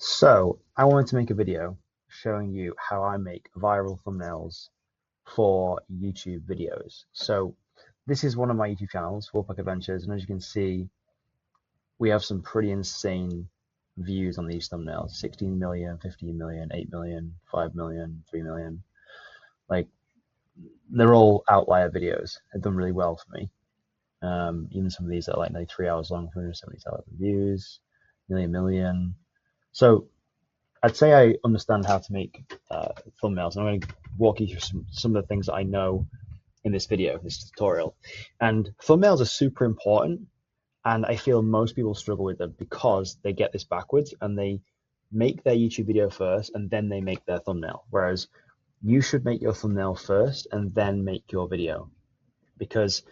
So I wanted to make a video showing you how I make viral thumbnails for YouTube videos. So this is one of my YouTube channels, Wolfpack Adventures, and as you can see, we have some pretty insane views on these thumbnails. 16 million, 15 million, 8 million, 5 million, 3 million. Like, they're all outlier videos. They've done really well for me. Even some of these are like nearly 3 hours long, 270,000 views, nearly a million. So I'd say I understand how to make thumbnails, and I'm going to walk you through some of the things that I know in this video, this tutorial. And thumbnails are super important, and I feel most people struggle with them because they get this backwards and they make their YouTube video first and then they make their thumbnail. Whereas you should make your thumbnail first and then make your video. Because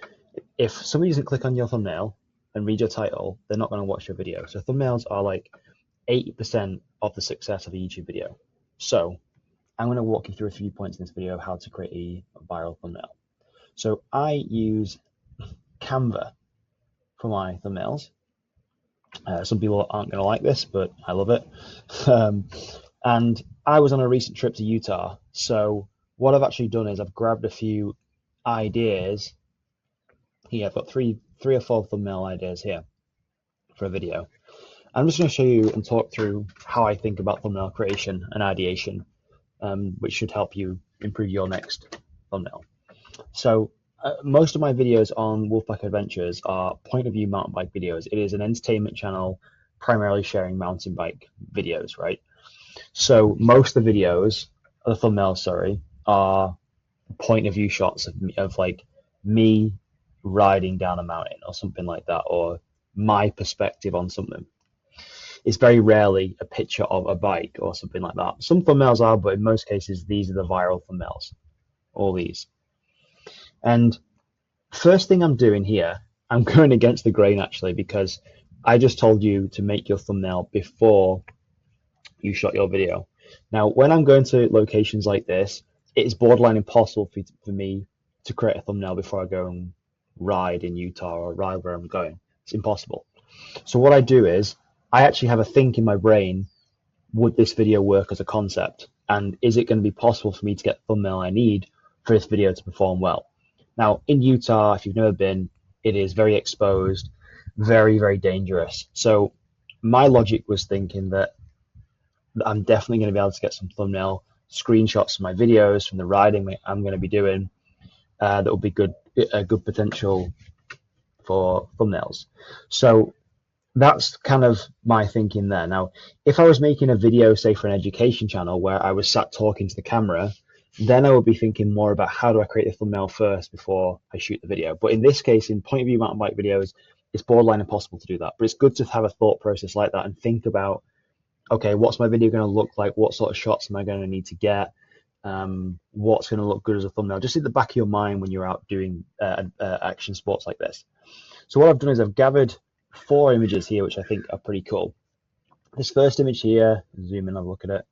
if somebody doesn't click on your thumbnail and read your title, they're not going to watch your video. So thumbnails are like 80% of the success of a YouTube video. So I'm going to walk you through a few points in this video of how to create a viral thumbnail. So I use Canva for my thumbnails. Some people aren't going to like this, but I love it. And I was on a recent trip to Utah. So what I've actually done is I've grabbed a few ideas. Here, I've got three or four thumbnail ideas here for a video. I'm just going to show you and talk through how I think about thumbnail creation and ideation, which should help you improve your next thumbnail. So most of my videos on Wolfpack Adventures are point of view mountain bike videos. It is an entertainment channel primarily sharing mountain bike videos, right? So most of the videos, the thumbnails, sorry, are point of view shots of like me riding down a mountain or something like that, or my perspective on something. It's very rarely a picture of a bike or something like that. Some thumbnails are, but in most cases, these are the viral thumbnails, all these. And first thing I'm doing here, I'm going against the grain actually, because I just told you to make your thumbnail before you shot your video. Now, when I'm going to locations like this, it's borderline impossible for me to create a thumbnail before I go and ride in Utah or ride where I'm going. It's impossible. So what I do is I actually have a think in my brain, would this video work as a concept? And is it going to be possible for me to get the thumbnail I need for this video to perform well? Now, in Utah, if you've never been, it is very exposed, very, very dangerous. So my logic was thinking that I'm definitely going to be able to get some thumbnail screenshots of my videos from the riding I'm going to be doing that will be a good potential for thumbnails. So that's kind of my thinking there. Now, if I was making a video, say for an education channel where I was sat talking to the camera, then I would be thinking more about how do I create the thumbnail first before I shoot the video. But in this case, in point of view mountain bike videos, it's borderline impossible to do that. But it's good to have a thought process like that and think about, okay, what's my video going to look like? What sort of shots am I going to need to get? What's going to look good as a thumbnail? Just in the back of your mind when you're out doing action sports like this. So what I've done is I've gathered 4 images here, which I think are pretty cool. This first image here, zoom in and have a look at it,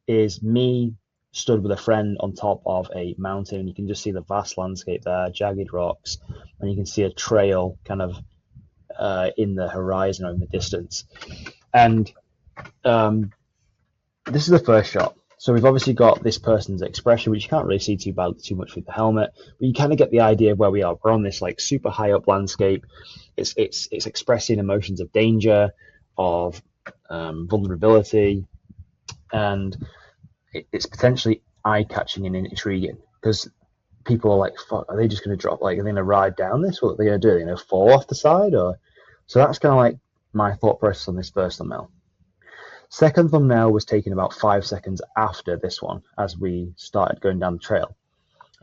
is me stood with a friend on top of a mountain. You can just see the vast landscape there, jagged rocks, and you can see a trail kind of in the horizon or in the distance. And this is the first shot. So we've obviously got this person's expression, which you can't really see too much with the helmet, but you kind of get the idea of where we are. We're on this like super high up landscape. It's expressing emotions of danger, of vulnerability, and it's potentially eye-catching and intriguing because people are like, "Fuck, are they just going to drop? Like, are they going to ride down this? What are they going to do? Are they going to fall off the side?" Or so that's kind of like my thought process on this first thumbnail. Second thumbnail was taken about 5 seconds after this one as we started going down the trail.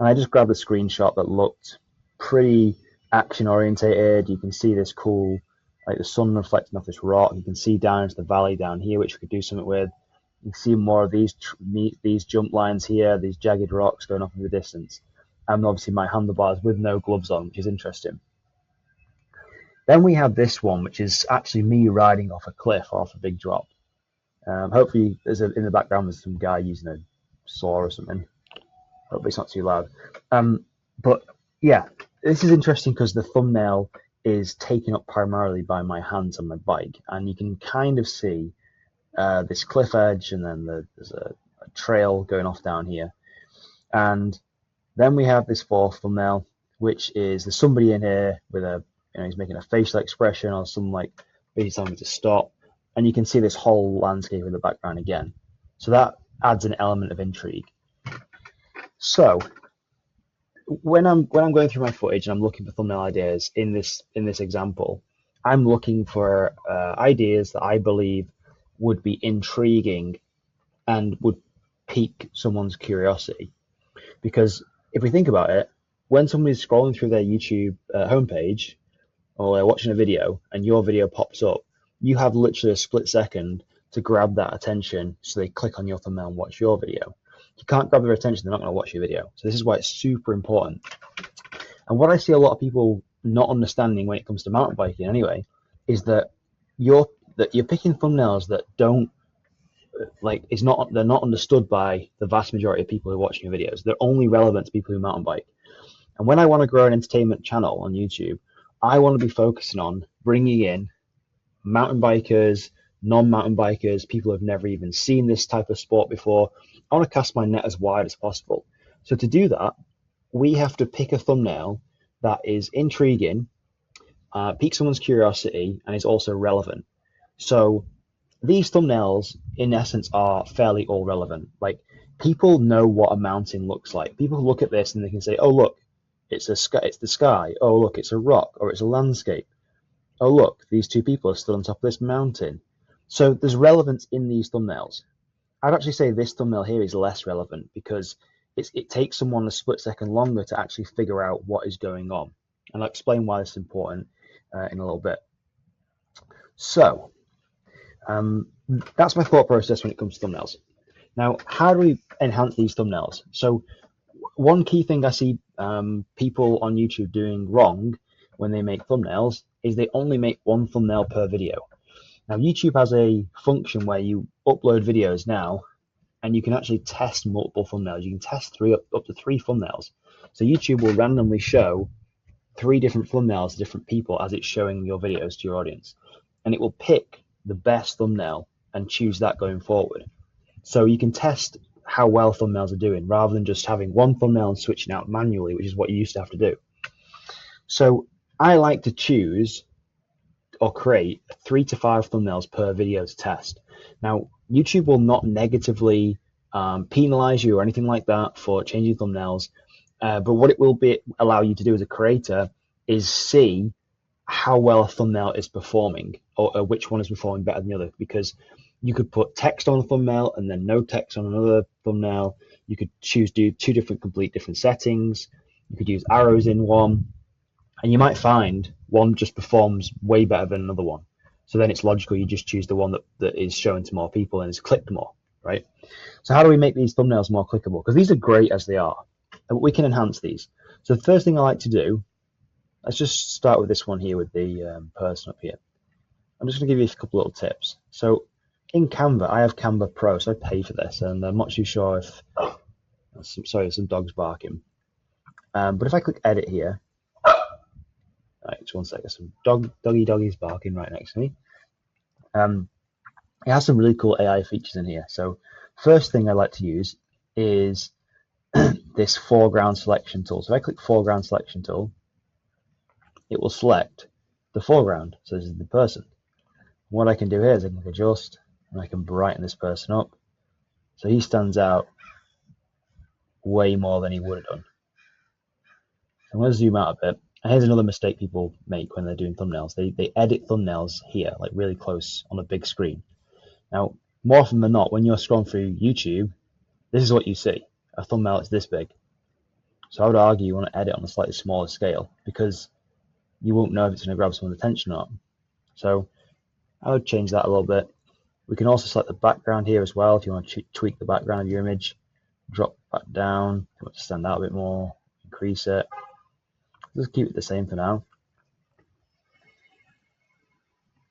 And I just grabbed a screenshot that looked pretty action orientated. You can see this cool, like the sun reflecting off this rock. You can see down into the valley down here, which we could do something with. You can see more of these jump lines here, these jagged rocks going off in the distance. And obviously my handlebars with no gloves on, which is interesting. Then we have this one, which is actually me riding off a cliff, off a big drop. Hopefully in the background there's some guy using a saw or something. Hopefully it's not too loud. But yeah, this is interesting because the thumbnail is taken up primarily by my hands on my bike, and you can kind of see this cliff edge, and then there's a trail going off down here. And then we have this fourth thumbnail, which is there's somebody in here with a, he's making a facial expression or something, like basically telling me to stop. And you can see this whole landscape in the background again. So that adds an element of intrigue. So when I'm going through my footage and I'm looking for thumbnail ideas in this example, I'm looking for ideas that I believe would be intriguing and would pique someone's curiosity. Because if we think about it, when somebody's scrolling through their YouTube homepage, or they're watching a video and your video pops up, you have literally a split second to grab that attention, so they click on your thumbnail and watch your video. If you can't grab their attention, they're not going to watch your video. So this is why it's super important. And what I see a lot of people not understanding when it comes to mountain biking anyway, is that you're picking thumbnails that don't, they're not understood by the vast majority of people who are watching your videos. They're only relevant to people who mountain bike. And when I want to grow an entertainment channel on YouTube, I want to be focusing on bringing in mountain bikers, non-mountain bikers, people who have never even seen this type of sport before. I want to cast my net as wide as possible. So to do that, we have to pick a thumbnail that is intriguing, piques someone's curiosity, and is also relevant. So these thumbnails, in essence, are fairly all relevant. Like, people know what a mountain looks like. People look at this and they can say, oh, look, it's the sky. Oh, look, it's a rock, or it's a landscape. Oh, look, these two people are still on top of this mountain. So there's relevance in these thumbnails. I'd actually say this thumbnail here is less relevant because it takes someone a split second longer to actually figure out what is going on. And I'll explain why this is important in a little bit. So that's my thought process when it comes to thumbnails. Now, how do we enhance these thumbnails? So one key thing I see people on YouTube doing wrong when they make thumbnails is they only make one thumbnail per video. Now, YouTube has a function where you upload videos now, and you can actually test multiple thumbnails. You can test up to three thumbnails. So YouTube will randomly show 3 different thumbnails to different people as it's showing your videos to your audience. And it will pick the best thumbnail and choose that going forward. So you can test how well thumbnails are doing rather than just having one thumbnail and switching out manually, which is what you used to have to do. So I like to choose or create 3 to 5 thumbnails per video to test. Now, YouTube will not negatively penalize you or anything like that for changing thumbnails, but what it will allow you to do as a creator is see how well a thumbnail is performing, or which one is performing better than the other, because you could put text on a thumbnail and then no text on another thumbnail. You could choose to do 2 complete different settings. You could use arrows in one, and you might find one just performs way better than another one. So then it's logical you just choose the one that is shown to more people and is clicked more, right? So how do we make these thumbnails more clickable? Because these are great as they are, but we can enhance these. So the first thing I like to do, let's just start with this one here with the person up here. I'm just going to give you a couple little tips. So in Canva, I have Canva Pro, so I pay for this, and I'm not too sure if, sorry, some dogs barking. But if I click edit here, right, just one second, some doggies barking right next to me. It has some really cool AI features in here. So first thing I like to use is this foreground selection tool. So if I click foreground selection tool, it will select the foreground. So this is the person. What I can do here is I can adjust and I can brighten this person up so he stands out way more than he would have done. So I'm going to zoom out a bit. And here's another mistake people make when they're doing thumbnails. They edit thumbnails here, like really close on a big screen. Now, more often than not, when you're scrolling through YouTube, this is what you see. A thumbnail that's this big. So I would argue you want to edit on a slightly smaller scale because you won't know if it's going to grab someone's attention or not. So I would change that a little bit. We can also select the background here as well. If you want to tweak the background of your image, drop that down. If you want to stand out a bit more, increase it. Just keep it the same for now.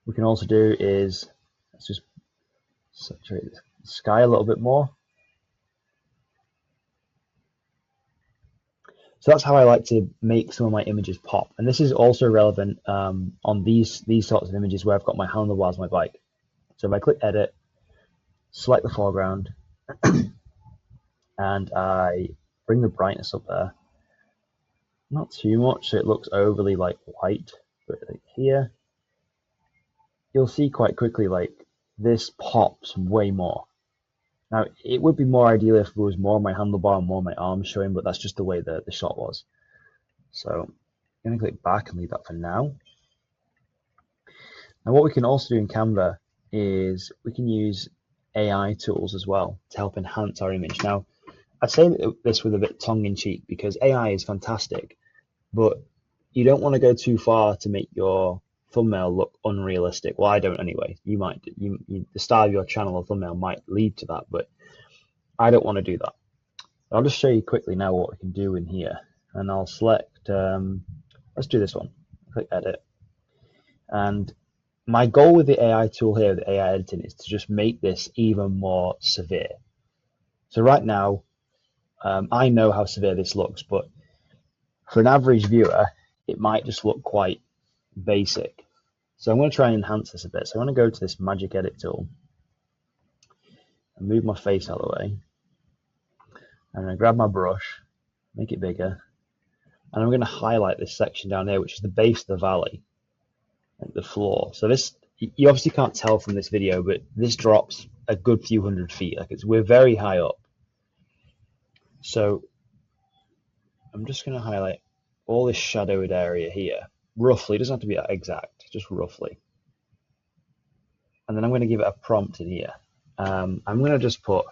What we can also do is, let's just saturate the sky a little bit more. So that's how I like to make some of my images pop. And this is also relevant on these sorts of images where I've got my handlebars on my bike. So if I click edit, select the foreground, and I bring the brightness up there. Not too much, so it looks overly like white, but like here, you'll see quite quickly like this pops way more. Now, it would be more ideal if there was more of my handlebar and more of my arms showing, but that's just the way the shot was. So I'm going to click back and leave that for now. Now, what we can also do in Canva is we can use AI tools as well to help enhance our image. Now, I say this with a bit tongue-in-cheek because AI is fantastic, but you don't want to go too far to make your thumbnail look unrealistic. Well, I don't anyway. You might, the style of your channel or thumbnail might lead to that, but I don't want to do that. I'll just show you quickly now what we can do in here, and I'll select. Let's do this one. Click edit, and my goal with the AI tool here, the AI editing, is to just make this even more severe. So right now, I know how severe this looks, but for an average viewer, it might just look quite basic. So I'm going to try and enhance this a bit. So I'm going to go to this magic edit tool and move my face out of the way. I'm going to grab my brush, make it bigger, and I'm going to highlight this section down here, which is the base of the valley, like the floor. So this, you obviously can't tell from this video, but this drops a good few hundred feet. Like we're very high up. So I'm just going to highlight all this shadowed area here, roughly. It doesn't have to be exact, just roughly. And then I'm going to give it a prompt in here. I'm going to just put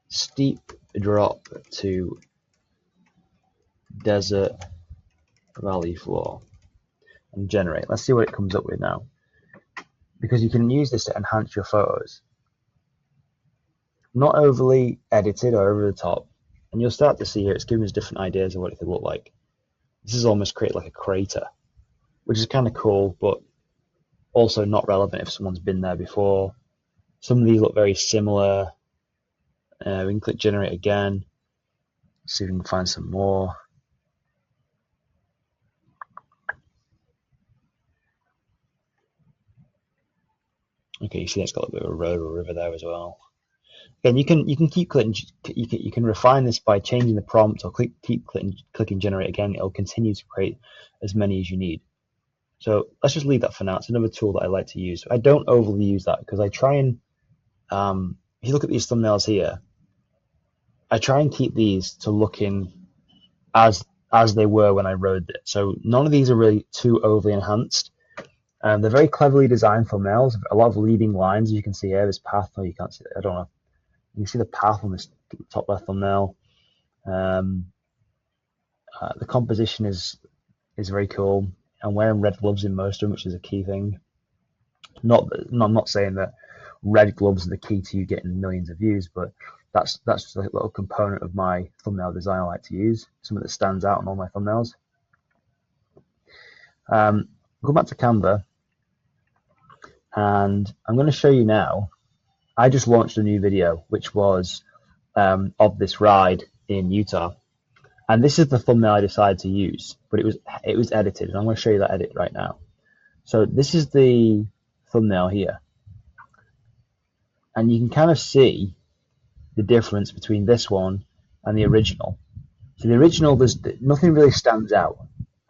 steep drop to desert valley floor and generate. Let's see what it comes up with now, because you can use this to enhance your photos. Not overly edited or over the top, and you'll start to see here it's giving us different ideas of what it could look like. This is almost create like a crater, which is kind of cool, but also not relevant if someone's been there before. Some of these look very similar. We can click generate again, see if we can find some more. Okay, you see that's got a bit of a road or river there as well. Again, you can keep clicking. You can refine this by changing the prompt, or keep clicking generate again. It'll continue to create as many as you need. So let's just leave that for now. It's another tool that I like to use. I don't overly use that because I try and if you look at these thumbnails here, I try and keep these to looking as they were when I wrote it. So none of these are really too overly enhanced. They're very cleverly designed thumbnails. A lot of leading lines, as you can see here. This path, oh, you can't see it. I don't know. You can see the path on this top left thumbnail. The composition is very cool. I'm wearing red gloves in most of them, which is a key thing. I'm not saying that red gloves are the key to you getting millions of views, but that's just a little component of my thumbnail design I like to use, something that stands out on all my thumbnails. Go back to Canva, and I'm going to show you now. I just launched a new video, which was of this ride in Utah, and this is the thumbnail I decided to use, but it was edited, and I'm going to show you that edit right now. So this is the thumbnail here, and you can kind of see the difference between this one and the original. So the original, there's nothing really stands out.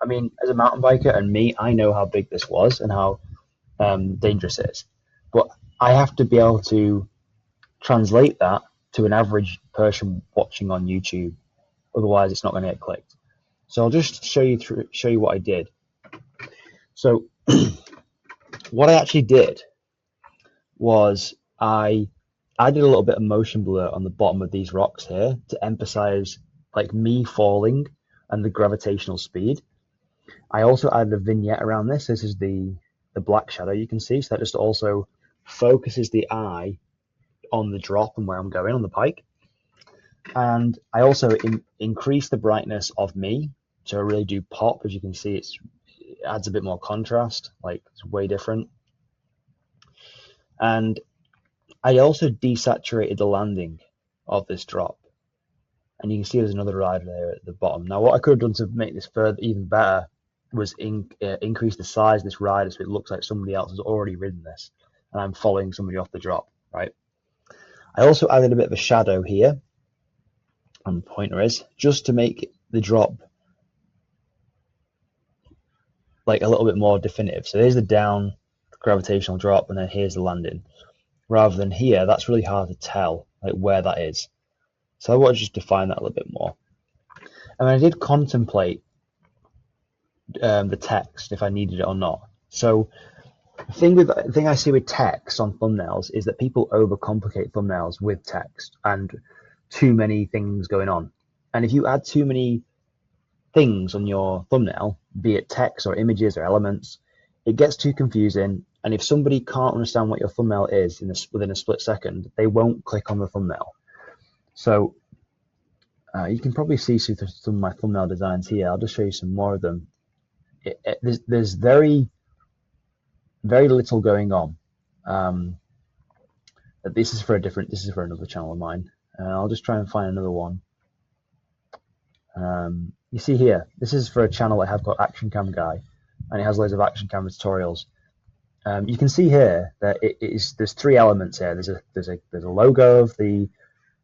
I mean, as a mountain biker and me, I know how big this was and how dangerous it is, but I have to be able to translate that to an average person watching on YouTube. Otherwise, it's not going to get clicked. So I'll just show you what I did. So what I actually did was I added a little bit of motion blur on the bottom of these rocks here to emphasize like me falling and the gravitational speed. I also added a vignette around this. This is the black shadow you can see. So that just also focuses the eye on the drop and where I'm going on the bike. And I also increase the brightness of me, so I really do pop. As you can see, it adds a bit more contrast, like it's way different. And I also desaturated the landing of this drop, and you can see there's another rider there at the bottom. Now, what I could have done to make this further even better was increase the size of this rider so it looks like somebody else has already ridden this, and I'm following somebody off the drop, right? I also added a bit of a shadow here, and the pointer is, just to make the drop like a little bit more definitive. So here's the down gravitational drop, and then here's the landing. Rather than here, that's really hard to tell like where that is. So I want to just define that a little bit more. And I did contemplate the text if I needed it or not. So the thing I see with text on thumbnails is that people overcomplicate thumbnails with text and too many things going on. And if you add too many things on your thumbnail, be it text or images or elements, it gets too confusing. And if somebody can't understand what your thumbnail is within a split second, they won't click on the thumbnail. So you can probably see some of my thumbnail designs here. I'll just show you some more of them. There's very little going on. This is for another channel of mine. I'll just try and find another one. You see here, this is for a channel I have called Action Cam Guy, and it has loads of action camera tutorials. You can see here that there's three elements here. There's a logo of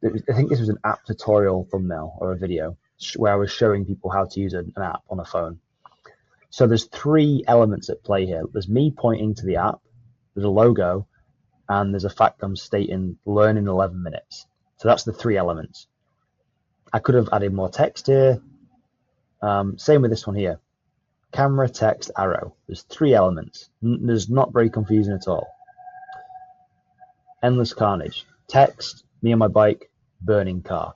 I think this was an app tutorial thumbnail or a video where I was showing people how to use an app on a phone. So there's three elements at play here. There's me pointing to the app, there's a logo, and there's a fact I'm stating, learn in 11 minutes. So that's the three elements. I could have added more text here. Same with this one here. Camera, text, arrow. There's three elements. There's not very confusing at all. Endless carnage. Text, me on my bike, burning car.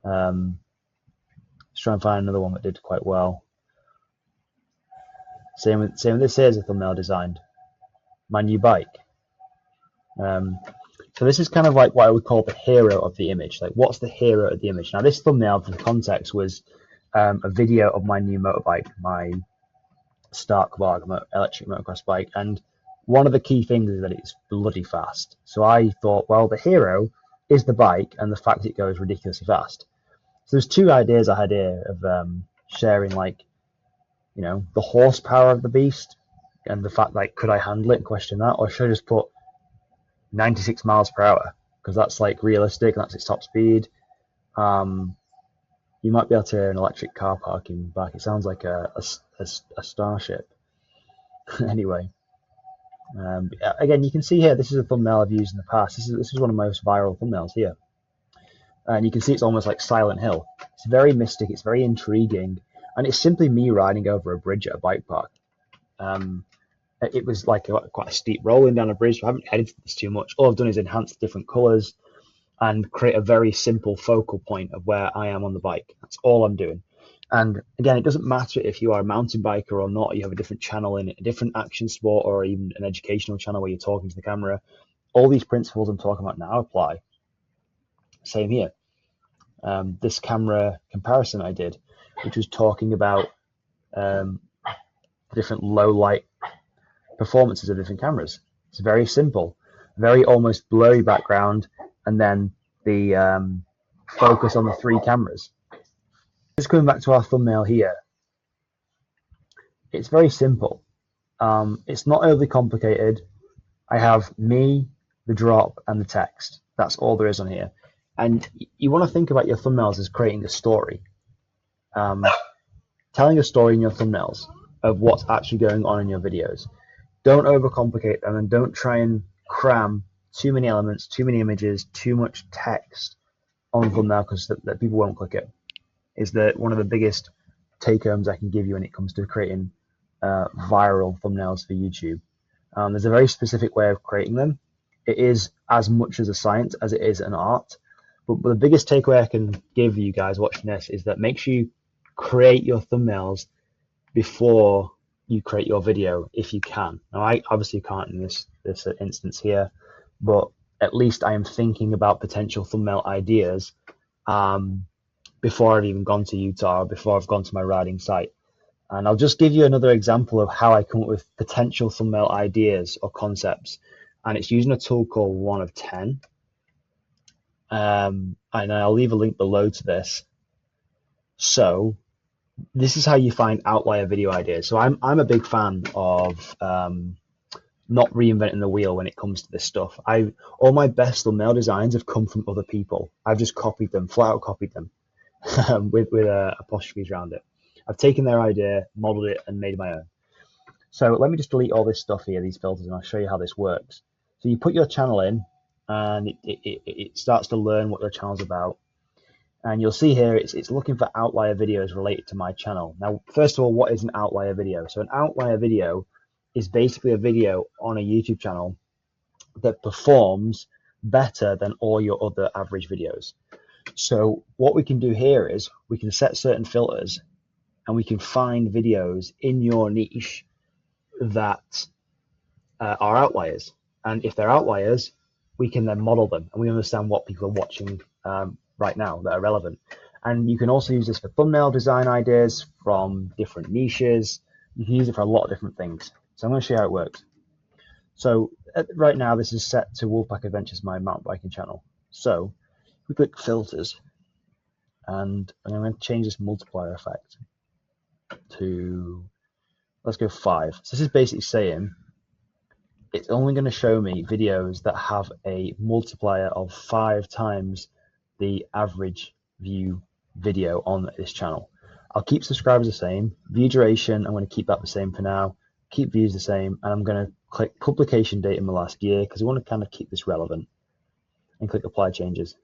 Let's try and find another one that did quite well. Same with this. Here's a thumbnail designed. My new bike. So this is kind of like what I would call the hero of the image. Like, what's the hero of the image? Now, this thumbnail, for the context, was a video of my new motorbike, my Stark Varg electric motocross bike. And one of the key things is that it's bloody fast. So I thought, well, the hero is the bike and the fact it goes ridiculously fast. So there's two ideas I had here of sharing, like, you know, the horsepower of the beast and the fact, like, could I handle it and question that, or should I just put 96 miles per hour because that's like realistic and that's its top speed. You might be able to hear an electric car parking back. It sounds like a starship. Anyway, again, you can see here, this is a thumbnail I've used in the past. This is one of my most viral thumbnails here. And you can see it's almost like Silent Hill. It's very mystic, it's very intriguing, and it's simply me riding over a bridge at a bike park. It was like quite a steep rolling down a bridge. So I haven't edited this too much. All I've done is enhance different colors and create a very simple focal point of where I am on the bike. That's all I'm doing. And again, it doesn't matter if you are a mountain biker or not, you have a different channel in it, a different action sport, or even an educational channel where you're talking to the camera. All these principles I'm talking about now apply. Same here. This camera comparison I did, which was talking about different low light performances of different cameras. It's very simple, very almost blurry background, and then the focus on the three cameras. Just coming back to our thumbnail here, it's very simple. It's not overly complicated. I have me, the drop, and the text. That's all there is on here. And you want to think about your thumbnails as creating a story. Telling a story in your thumbnails of what's actually going on in your videos. Don't overcomplicate them, and don't try and cram too many elements, too many images, too much text on the thumbnail because that people won't click it. Is that one of the biggest take-homes I can give you when it comes to creating viral thumbnails for YouTube. There's a very specific way of creating them. It is as much as a science as it is an art. But the biggest takeaway I can give you guys watching this is that make sure you create your thumbnails before you create your video if you can. Now, I obviously can't in this instance here, but at least I am thinking about potential thumbnail ideas before I've even gone to Utah, or before I've gone to my riding site. And I'll just give you another example of how I come up with potential thumbnail ideas or concepts. And it's using a tool called 1 of 10. And I'll leave a link below to this. So this is how you find outlier video ideas. So I'm a big fan of not reinventing the wheel when it comes to this stuff. All my best thumbnail designs have come from other people. I've just copied them, flat out copied them, with apostrophes around it. I've taken their idea, modeled it, and made my own. So let me just delete all this stuff here, these filters, and I'll show you how this works. So you put your channel in, and it starts to learn what your channel's about. And you'll see here it's looking for outlier videos related to my channel. Now, first of all, what is an outlier video? So an outlier video is basically a video on a YouTube channel that performs better than all your other average videos. So what we can do here is we can set certain filters, and we can find videos in your niche that are outliers. And if they're outliers, we can then model them, and we understand what people are watching right now that are relevant. And you can also use this for thumbnail design ideas from different niches. You can use it for a lot of different things. So I'm going to show you how it works. So right now this is set to Wolfpack Adventures, my mountain biking channel. So we click filters, and I'm going to change this multiplier effect to, let's go 5. So this is basically saying it's only going to show me videos that have a multiplier of 5 times the average view video on this channel. I'll keep subscribers the same. View duration, I'm going to keep that the same for now. Keep views the same, and I'm going to click publication date in the last year because we want to kind of keep this relevant, and click apply changes.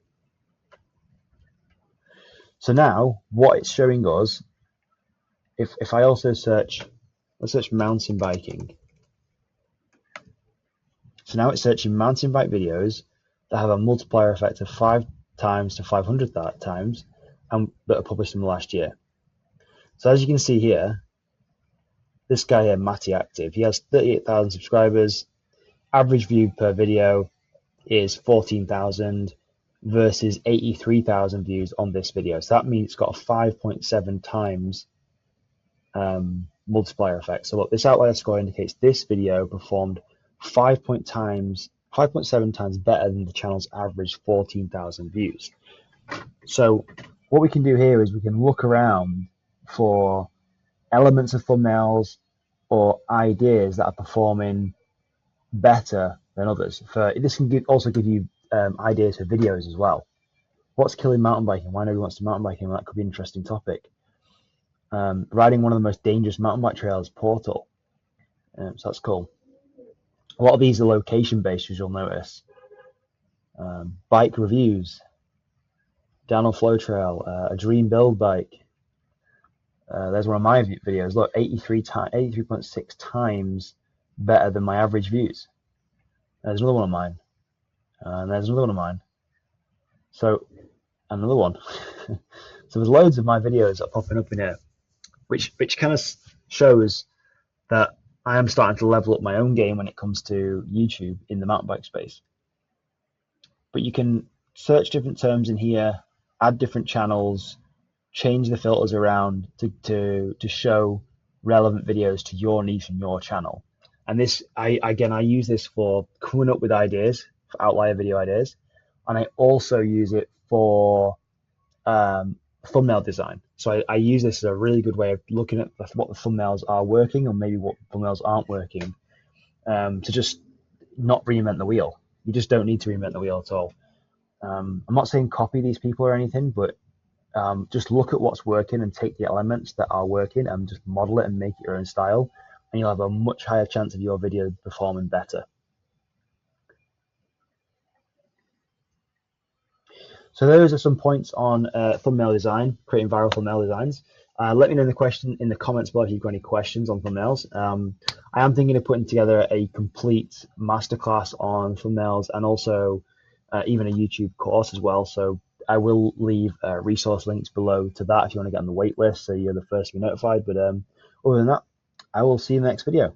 So now what it's showing us, if I also search, let's search mountain biking. So now it's searching mountain bike videos that have a multiplier effect of 5 times to 500 times, and that are published in the last year. So as you can see here, this guy here, Matty Active, he has 38,000 subscribers. Average view per video is 14,000 versus 83,000 views on this video. So that means it's got a 5.7 times multiplier effect. So look, this outlier score indicates this video performed 5.7 times better than the channel's average 14,000 views. So what we can do here is we can look around for elements of thumbnails or ideas that are performing better than others. This can also give you ideas for videos as well. What's killing mountain biking? Why nobody wants to mountain biking? Well, that could be an interesting topic. Riding one of the most dangerous mountain bike trails, Portal. So that's cool. A lot of these are location-based, as you'll notice. Bike reviews, downhill flow trail, a dream build bike. There's one of my videos. Look, 83.6 times better than my average views. There's another one of mine, and there's another one of mine. So another one. So there's loads of my videos that are popping up in here, which kind of shows that I am starting to level up my own game when it comes to YouTube in the mountain bike space. But you can search different terms in here, add different channels, change the filters around to show relevant videos to your niche and your channel. And this, I use this for coming up with ideas, for outlier video ideas, and I also use it for thumbnail design. So I use this as a really good way of looking at what the thumbnails are working, or maybe what thumbnails aren't working, to just not reinvent the wheel. You just don't need to reinvent the wheel at all. I'm not saying copy these people or anything, but just look at what's working and take the elements that are working and just model it and make it your own style, and you'll have a much higher chance of your video performing better. So those are some points on thumbnail design, creating viral thumbnail designs. Let me know in the comments below if you've got any questions on thumbnails. I am thinking of putting together a complete masterclass on thumbnails, and also even a YouTube course as well. So I will leave resource links below to that if you want to get on the wait list, so you're the first to be notified. But other than that, I will see you in the next video.